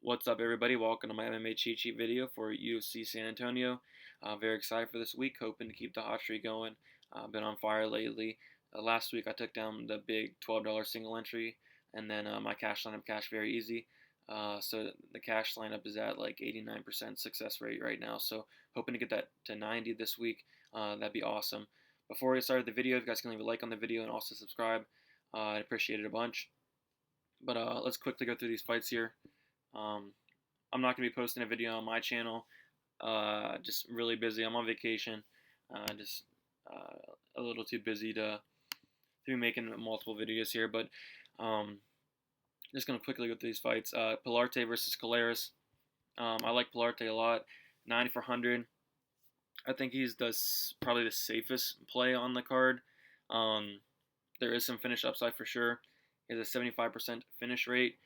What's up, everybody? Welcome to my MMA cheat sheet video for UFC San Antonio. Very excited for this week, hoping to keep the hot streak going. Been on fire lately. Last week I took down the big $12 single entry, and then my cash lineup cashed very easy. So the cash lineup is at like 89% success rate right now. So hoping to get that to 90 this week. That'd be awesome. Before I start the video, if you guys can leave a like on the video and also subscribe, I'd appreciate it a bunch. But let's quickly go through these fights here. I'm not going to be posting a video on my channel. Just really busy. I'm on vacation. Just a little too busy to be making multiple videos here. But just going to quickly go through these fights. Pilarte versus Caleres. I like Pilarte a lot. 90 for 100. I think he's probably the safest play on the card. There is some finish upside for sure. He has a 75% finish rate.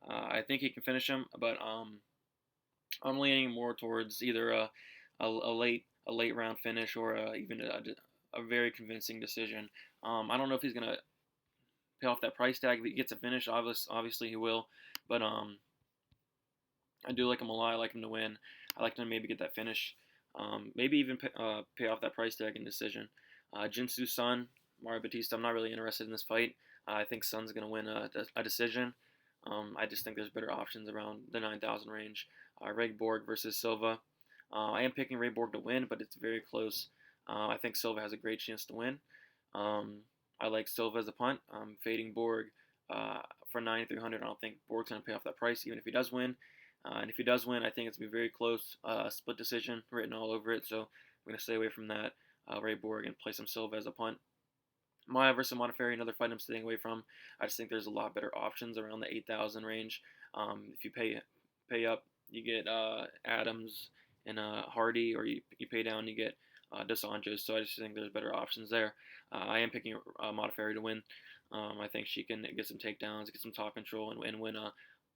I think he can finish him, but I'm leaning more towards either a late round finish or even a very convincing decision. I don't know if he's gonna pay off that price tag. If he gets a finish, obviously he will. But I do like him a lot. I like him to win. I like him to maybe get that finish. Maybe even pay off that price tag in decision. Jinsu Sun, Mario Batista. I'm not really interested in this fight. I think Sun's gonna win a decision. I just think there's better options around the 9,000 range. Ray Borg versus Silva. I am picking Ray Borg to win, but it's very close. I think Silva has a great chance to win. I like Silva as a punt. I'm fading Borg for 9,300. I don't think Borg's going to pay off that price, even if he does win. And if he does win, I think it's going to be very close. Split decision written all over it, so I'm going to stay away from that. Ray Borg and play some Silva as a punt. Maya versus Modafferi, another fight I'm staying away from. I just think there's a lot better options around the 8,000 range. If you pay up, you get Adams and Hardy, or you pay down, you get Dos Anjos. So I just think there's better options there. I am picking Modafferi to win. I think she can get some takedowns, get some top control, and win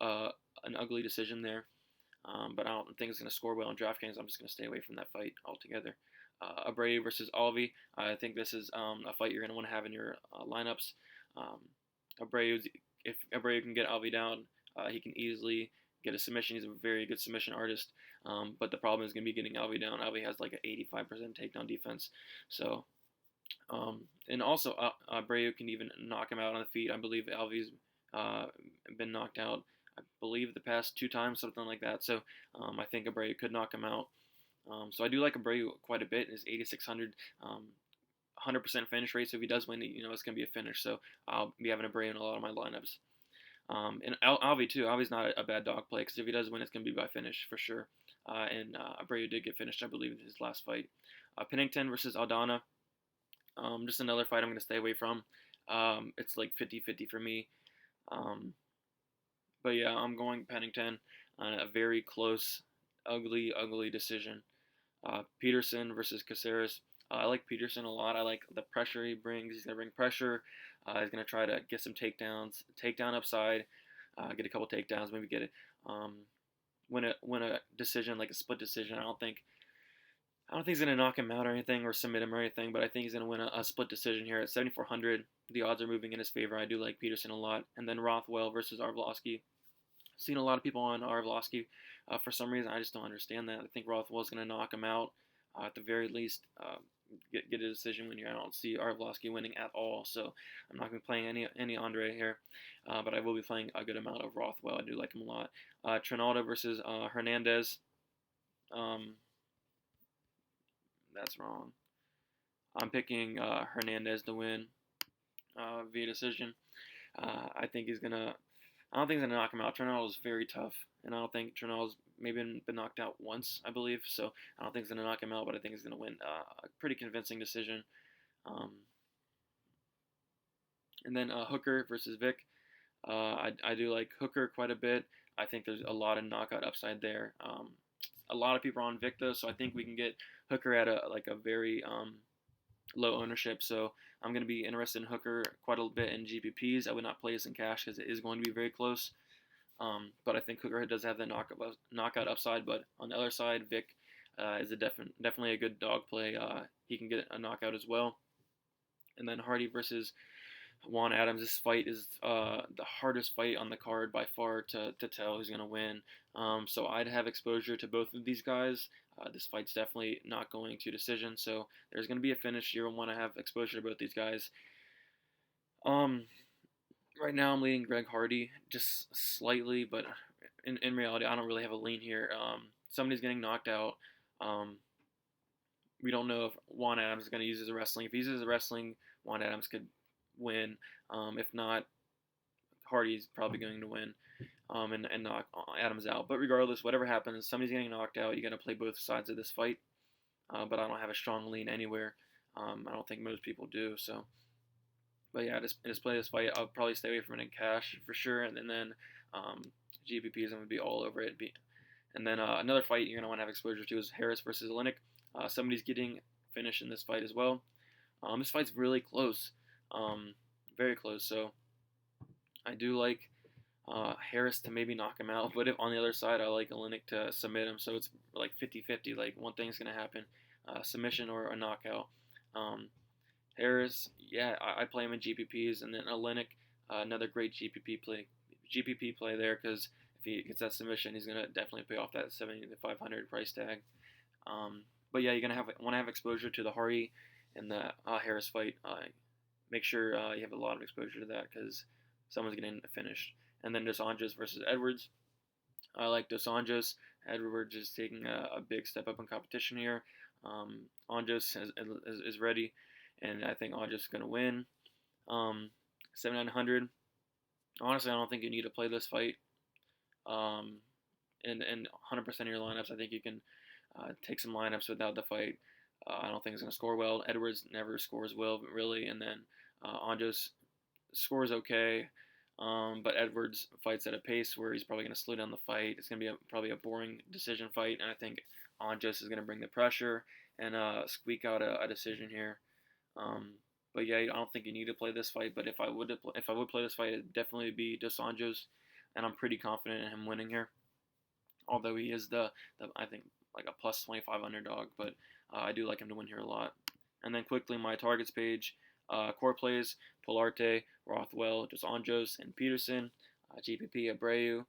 an ugly decision there. But I don't think it's going to score well in DraftKings. I'm just going to stay away from that fight altogether. Abreu versus Alvi. I think this is a fight you're going to want to have in your lineups. If Abreu can get Alvi down, he can easily get a submission. He's a very good submission artist. But the problem is going to be getting Alvi down. Alvi has like an 85% takedown defense. So, and also Abreu can even knock him out on the feet. I believe Alvi's been knocked out, I believe, the past 2 times, something like that. So I think Abreu could knock him out. So I do like Abreu quite a bit. His 8,600, 100% finish rate. So if he does win, it's going to be a finish. So I'll be having Abreu in a lot of my lineups. And Alvi too. Alvi's not a bad dog play, because if he does win, it's going to be by finish for sure. And Abreu did get finished, I believe, in his last fight. Pennington versus Aldana. Just another fight I'm going to stay away from. It's like 50-50 for me. But yeah, I'm going Pennington on a very close, ugly decision. Peterson versus Caceres. I like Peterson a lot. I like the pressure he brings. He's going to bring pressure. He's going to try to get some takedowns, takedown upside, get a couple takedowns, maybe get it, win a decision, like a split decision. I don't think he's going to knock him out or anything, or submit him or anything, but I think he's going to win a split decision here at 7,400. The odds are moving in his favor. I do like Peterson a lot. And then Rothwell versus Arlovski. Seen a lot of people on Arlovski. For some reason, I just don't understand that. I think Rothwell's going to knock him out. At the very least, get a decision win here. I don't see Arlovski winning at all, so I'm not going to be playing any Andre here. But I will be playing a good amount of Rothwell. I do like him a lot. Trinaldo versus Hernandez. That's wrong. I'm picking Hernandez to win via decision. I don't think he's going to knock him out. Trinaldo is very tough, and I don't think Trinaldo's maybe been knocked out once, I believe. So I don't think he's going to knock him out, but I think he's going to win a pretty convincing decision. And then Hooker versus Vic. I do like Hooker quite a bit. I think there's a lot of knockout upside there. A lot of people are on Vic, though, so I think we can get Hooker at a very low ownership. So I'm going to be interested in Hooker quite a bit in GPPs. I would not play this in cash because it is going to be very close. But I think Hooker does have the knockout upside. But on the other side, Vic is definitely a good dog play. He can get a knockout as well. And then Hardy versus Juan Adams. This fight is the hardest fight on the card by far to tell who's going to win. So I'd have exposure to both of these guys. This fight's definitely not going to decision, so there's going to be a finish here. I want to have exposure to both these guys. Um, right now I'm leading Greg Hardy just slightly, but in reality I don't really have a lean here. Somebody's getting knocked out. Um, we don't know if Juan Adams is going to use his wrestling. If he uses his wrestling, Juan Adams could win. If not, Hardy's probably going to win and knock Adams out. But regardless, whatever happens, somebody's getting knocked out. You got to play both sides of this fight. But I don't have a strong lean anywhere. I don't think most people do. So, but yeah, just play this fight. I'll probably stay away from it in cash for sure, and then GPPs, I'm gonna be all over it. And then another fight you're gonna want to have exposure to is Harris versus Oleinik. Somebody's getting finished in this fight as well. This fight's really close, very close. So I do like Harris to maybe knock him out, but if on the other side I like Oleinik to submit him. So it's like 50-50. Like one thing's gonna happen, submission or a knockout. Harris, yeah, I play him in GPPs, and then Oleinik, another great GPP play there, because if he gets that submission, he's gonna definitely pay off that 7,500 price tag. But yeah, you're gonna want to have exposure to the Hardy and the Harris fight. Make sure you have a lot of exposure to that, because someone's getting finished. And then Dos Anjos versus Edwards. I like Dos Anjos. Edwards is taking a big step up in competition here. Anjos is ready, and I think Anjos is going to win. 7,900. Honestly, I don't think you need to play this fight. And 100% of your lineups, I think you can take some lineups without the fight. I don't think it's going to score well. Edwards never scores well, really. And then Anjos scores okay. But Edwards fights at a pace where he's probably going to slow down the fight. It's going to be probably a boring decision fight, and I think Anjos is going to bring the pressure and squeak out a decision here. But yeah, I don't think you need to play this fight. But if I would play this fight, it'd definitely be Dos Anjos, and I'm pretty confident in him winning here. Although he is the I think like a plus 25 underdog, but I do like him to win here a lot. And then quickly, my targets page. Core plays, Polarte, Rothwell, Dos Anjos, and Peterson. GPP, Abreu,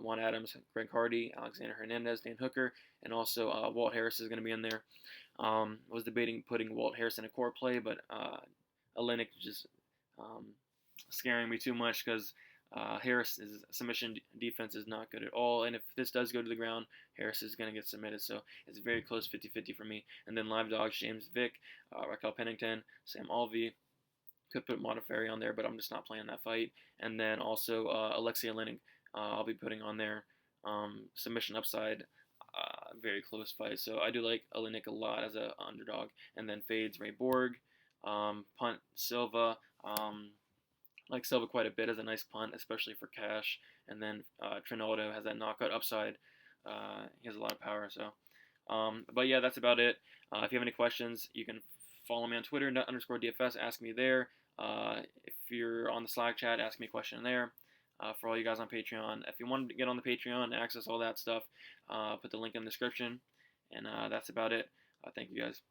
Juan Adams, Greg Hardy, Alexander Hernandez, Dan Hooker, and also Walt Harris is going to be in there. Was debating putting Walt Harris in a core play, but Oleinik just scaring me too much, because Harris's submission defense is not good at all, and if this does go to the ground, Harris is going to get submitted, so it's very close 50-50 for me. And then live dogs, James Vick, Raquel Pennington, Sam Alvey. Could put Modafferi on there, but I'm just not playing that fight. And then also Alexei Oleinik, I'll be putting on there. Submission upside, very close fight, so I do like Oleinik a lot as an underdog. And then fades, Ray Borg, punt, Silva. Like Silva quite a bit as a nice punt, especially for cash. And then Trinaldo has that knockout upside. He has a lot of power. So, but yeah, that's about it. If you have any questions, you can follow me on Twitter, _DFS. Ask me there. If you're on the Slack chat, ask me a question there. For all you guys on Patreon, if you want to get on the Patreon and access all that stuff, put the link in the description. And that's about it. Thank you guys.